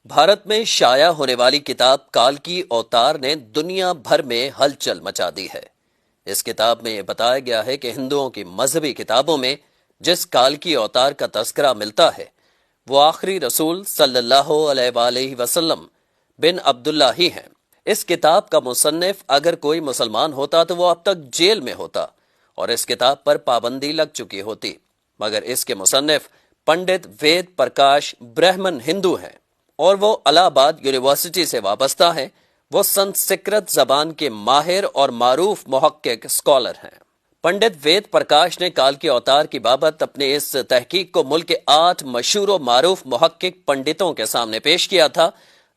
بھارت میں شائع ہونے والی کتاب کالکی اوتار نے دنیا بھر میں ہلچل مچا دی ہے۔ اس کتاب میں یہ بتایا گیا ہے کہ ہندوؤں کی مذہبی کتابوں میں جس کالکی اوتار کا تذکرہ ملتا ہے وہ آخری رسول صلی اللہ علیہ وآلہ وسلم بن عبداللہ ہی ہیں۔ اس کتاب کا مصنف اگر کوئی مسلمان ہوتا تو وہ اب تک جیل میں ہوتا اور اس کتاب پر پابندی لگ چکی ہوتی، مگر اس کے مصنف پنڈت وید پرکاش برہمن ہندو ہیں اور وہ الہ آباد یونیورسٹی سے وابستہ ہیں۔ وہ سنسکرت زبان کے ماہر اور معروف محقق اسکالر ہیں۔ پنڈت وید پرکاش نے کالکی اوتار کی بابت اپنے اس تحقیق کو ملک کے 8 مشہور و معروف محقق پنڈتوں کے سامنے پیش کیا تھا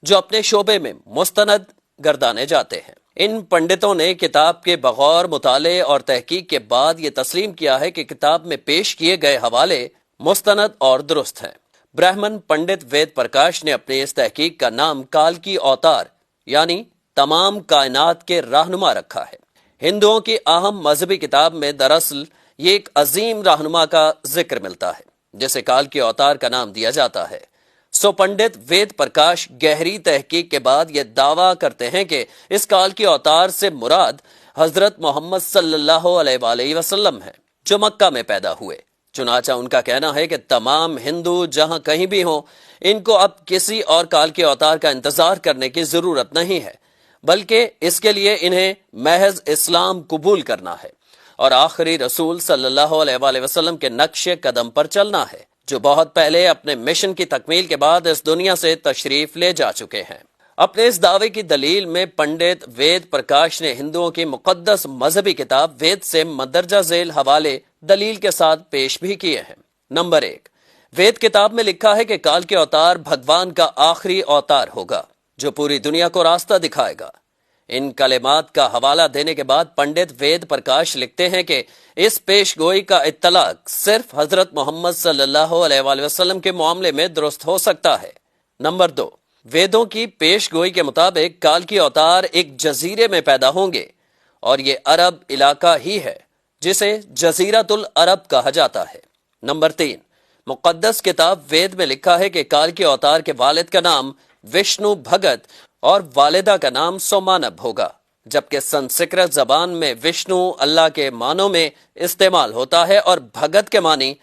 جو اپنے شعبے میں مستند گردانے جاتے ہیں۔ ان پنڈتوں نے کتاب کے بغور مطالعے اور تحقیق کے بعد یہ تسلیم کیا ہے کہ کتاب میں پیش کیے گئے حوالے مستند اور درست ہیں۔ برہمن پنڈت وید پرکاش نے اپنے اس تحقیق کا نام کالکی اوتار یعنی تمام کائنات کے رہنما رکھا ہے۔ ہندوؤں کی اہم مذہبی کتاب میں دراصل یہ ایک عظیم رہنما کا ذکر ملتا ہے جسے کالکی اوتار کا نام دیا جاتا ہے۔ سو پنڈت وید پرکاش گہری تحقیق کے بعد یہ دعویٰ کرتے ہیں کہ اس کالکی اوتار سے مراد حضرت محمد صلی اللہ علیہ وآلہ وسلم ہیں جو مکہ میں پیدا ہوئے۔ چنانچہ ان کا کہنا ہے کہ تمام ہندو جہاں کہیں بھی ہوں ان کو اب کسی اور کالکی اوتار کا انتظار کرنے کی ضرورت نہیں ہے، بلکہ اس کے لیے انہیں محض اسلام قبول کرنا ہے اور آخری رسول صلی اللہ علیہ وآلہ وسلم کے نقش قدم پر چلنا ہے جو بہت پہلے اپنے مشن کی تکمیل کے بعد اس دنیا سے تشریف لے جا چکے ہیں۔ اپنے اس دعوے کی دلیل میں پنڈت وید پرکاش نے ہندوؤں کی مقدس مذہبی کتاب وید سے مندرجہ ذیل حوالے دلیل کے ساتھ پیش بھی کیے ہیں۔ نمبر 1، وید کتاب میں لکھا ہے کہ کالکی اوتار بھگوان کا آخری اوتار ہوگا جو پوری دنیا کو راستہ دکھائے گا۔ ان کلمات کا حوالہ دینے کے بعد پنڈت وید پرکاش لکھتے ہیں کہ اس پیش گوئی کا اطلاق صرف حضرت محمد صلی اللہ علیہ وآلہ وسلم کے معاملے میں درست ہو سکتا ہے۔ نمبر 2، ویدوں کی پیش گوئی کے مطابق کالکی اوتار ایک جزیرے میں پیدا ہوں گے اور یہ عرب علاقہ ہی ہے جسے جزیرۃ العرب کہا جاتا ہے۔ نمبر 3، مقدس کتاب وید میں لکھا ہے کہ کالکی اوتار کے والد کا نام وشنو بھگت اور والدہ کا نام سومانب ہوگا، جبکہ سنسکرت زبان میں وشنو اللہ کے معنوں میں استعمال ہوتا ہے اور بھگت کے معنی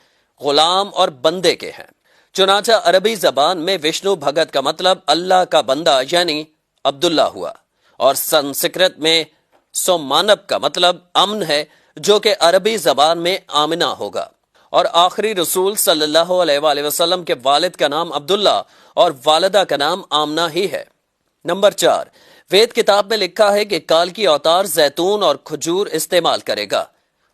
غلام اور بندے کے ہیں۔ چنانچہ عربی زبان میں وشنو بھگت کا مطلب اللہ کا بندہ یعنی عبداللہ ہوا، اور سنسکرت میں سومانب کا مطلب امن ہے جو کہ عربی زبان میں آمنہ ہوگا، اور آخری رسول صلی اللہ علیہ وآلہ وسلم کے والد کا نام عبداللہ اور والدہ کا نام آمنہ ہی ہے۔ نمبر 4، وید کتاب میں لکھا ہے کہ کالکی اوتار زیتون اور کھجور استعمال کرے گا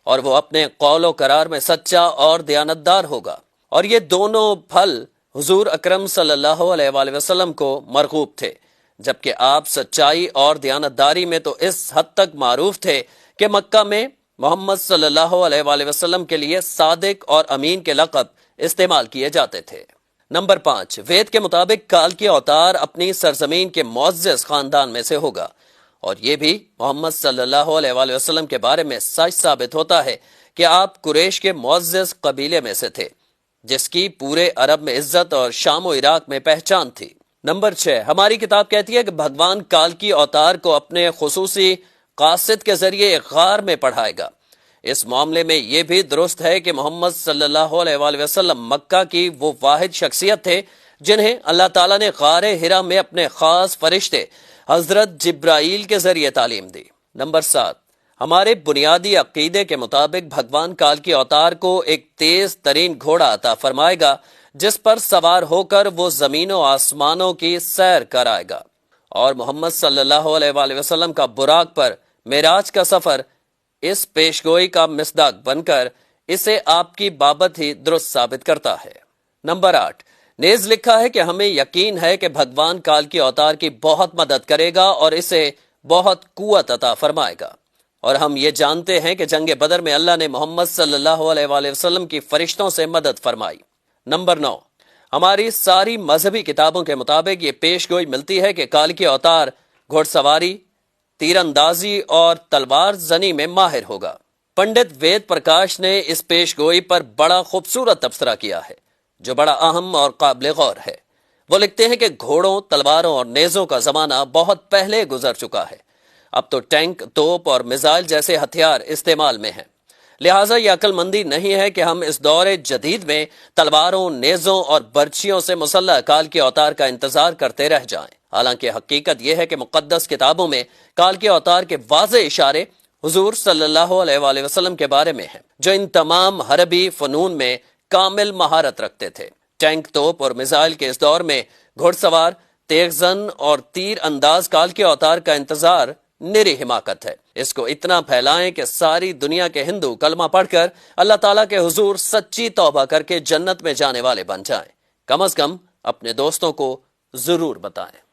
اور وہ اپنے قول و قرار میں سچا اور دیانتدار ہوگا، اور یہ دونوں پھل حضور اکرم صلی اللہ علیہ وآلہ وسلم کو مرغوب تھے، جبکہ آپ سچائی اور دیانتداری میں تو اس حد تک معروف تھے کہ مکہ میں محمد صلی اللہ علیہ وآلہ وسلم کے لیے صادق اور امین کے لقب استعمال کیے جاتے تھے۔ نمبر 5، وید کے مطابق کالکی اوتار اپنی سرزمین کے معزز خاندان میں سے ہوگا، اور یہ بھی محمد صلی اللہ علیہ وآلہ وسلم کے بارے میں سچ ثابت ہوتا ہے کہ آپ قریش کے معزز قبیلے میں سے تھے جس کی پورے عرب میں عزت اور شام و عراق میں پہچان تھی۔ نمبر 6، ہماری کتاب کہتی ہے کہ بھگوان کالکی اوتار کو اپنے خصوصی قاصد کے ذریعے ایک غار میں پڑھائے گا۔ اس معاملے میں یہ بھی درست ہے کہ محمد صلی اللہ علیہ وآلہ وسلم مکہ کی وہ واحد شخصیت تھے جنہیں اللہ تعالیٰ نے غار ہرا میں اپنے خاص فرشتے حضرت جبرائیل کے ذریعے تعلیم دی۔ نمبر 7، ہمارے بنیادی عقیدے کے مطابق بھگوان کالکی اوتار کو ایک تیز ترین گھوڑا عطا فرمائے گا جس پر سوار ہو کر وہ زمین و آسمانوں کی سیر کرائے گا، اور محمد صلی اللہ علیہ وآلہ وسلم کا براق پر معراج کا سفر اس پیشگوئی کا مصداق بن کر اسے آپ کی بابت ہی درست ثابت کرتا ہے۔ نمبر 8، نیز لکھا ہے کہ ہمیں یقین ہے کہ بھگوان کالکی اوتار کی بہت مدد کرے گا اور اسے بہت قوت عطا فرمائے گا، اور ہم یہ جانتے ہیں کہ جنگ بدر میں اللہ نے محمد صلی اللہ علیہ وآلہ وسلم کی فرشتوں سے مدد فرمائی۔ نمبر 9، ہماری ساری مذہبی کتابوں کے مطابق یہ پیش گوئی ملتی ہے کہ کالکی اوتار گھوڑ سواری، تیر اندازی اور تلوار زنی میں ماہر ہوگا۔ پنڈت وید پرکاش نے اس پیش گوئی پر بڑا خوبصورت تبصرہ کیا ہے جو بڑا اہم اور قابل غور ہے۔ وہ لکھتے ہیں کہ گھوڑوں، تلواروں اور نیزوں کا زمانہ بہت پہلے گزر چکا ہے۔ اب تو ٹینک، توپ اور میزائل جیسے ہتھیار استعمال میں ہیں۔ لہٰذا یہ عقل مندی نہیں ہے کہ ہم اس دور جدید میں تلواروں، نیزوں اور برچھیوں سے مسلح کال کے اوتار کا انتظار کرتے رہ جائیں۔ حالانکہ حقیقت یہ ہے کہ مقدس کتابوں میں کال کے اوتار کے واضح اشارے حضور صلی اللہ علیہ وآلہ وسلم کے بارے میں ہیں، جو ان تمام حربی فنون میں کامل مہارت رکھتے تھے۔ ٹینک، توپ اور میزائل کے اس دور میں گھڑ سوار، تیز زن اور تیر انداز کال کے اوتار کا انتظار نری حماقت ہے۔ اس کو اتنا پھیلائیں کہ ساری دنیا کے ہندو کلمہ پڑھ کر اللہ تعالیٰ کے حضور سچی توبہ کر کے جنت میں جانے والے بن جائیں۔ کم از کم اپنے دوستوں کو ضرور بتائیں۔